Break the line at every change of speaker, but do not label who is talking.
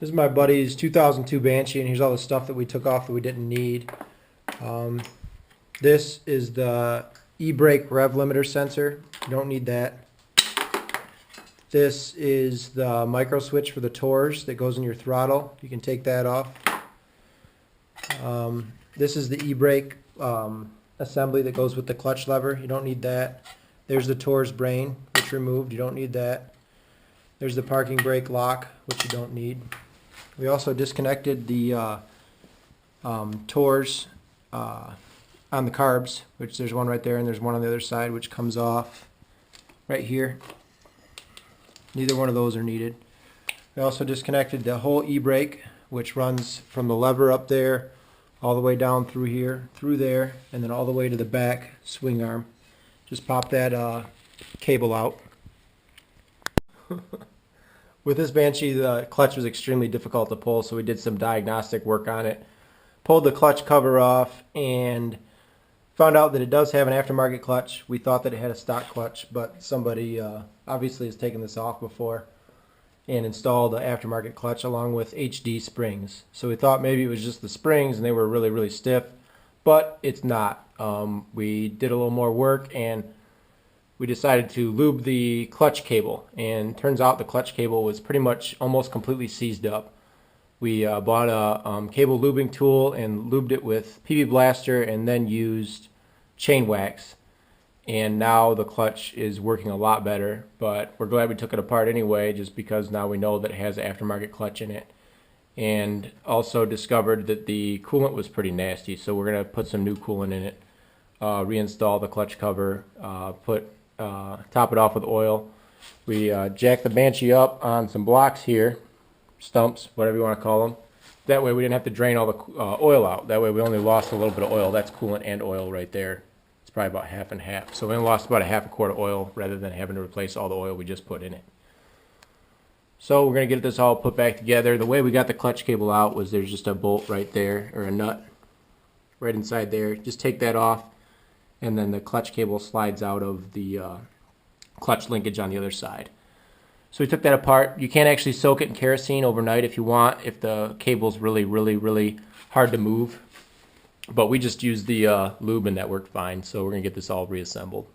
This is my buddy's 2002 Banshee, and here's all the stuff that we took off that we didn't need. This is the e-brake rev limiter sensor. You don't need that. This is the micro switch for the Tors that goes in your throttle. You can take that off. This is the e-brake assembly that goes with the clutch lever. You don't need that. There's the Tors brain, which removed. You don't need that. There's the parking brake lock, which you don't need. We also disconnected the Tors on the carbs, which there's one right there and there's one on the other side, which comes off right here. Neither one of those are needed. We also disconnected the whole e-brake, which runs from the lever up there all the way down through here, through there, and then all the way to the back swing arm. Just pop that cable out. With this Banshee, the clutch was extremely difficult to pull, so we did some diagnostic work on it. Pulled the clutch cover off and found out that it does have an aftermarket clutch. We thought that it had a stock clutch, but somebody obviously has taken this off before and installed the aftermarket clutch along with HD springs. So we thought maybe it was just the springs and they were really, really stiff, but it's not. We did a little more work and we decided to lube the clutch cable, and turns out the clutch cable was pretty much almost completely seized up. We bought a cable lubing tool and lubed it with PB Blaster and then used chain wax, and now the clutch is working a lot better, but we're glad we took it apart anyway, just because now we know that it has an aftermarket clutch in it. And also discovered that the coolant was pretty nasty, so we're going to put some new coolant in it, reinstall the clutch cover, top it off with oil. We jacked the Banshee up on some blocks here, stumps, whatever you want to call them. That way we didn't have to drain all the oil out. That way we only lost a little bit of oil. That's coolant and oil right there. It's probably about half and half. So we only lost about a half a quart of oil rather than having to replace all the oil we just put in it. So we're going to get this all put back together. The way we got the clutch cable out was there's just a bolt right there, or a nut right inside there. Just take that off, and then the clutch cable slides out of the clutch linkage on the other side. So we took that apart. You can actually soak it in kerosene overnight if you want, if the cable's really, really, really hard to move. But we just used the lube and that worked fine, so we're going to get this all reassembled.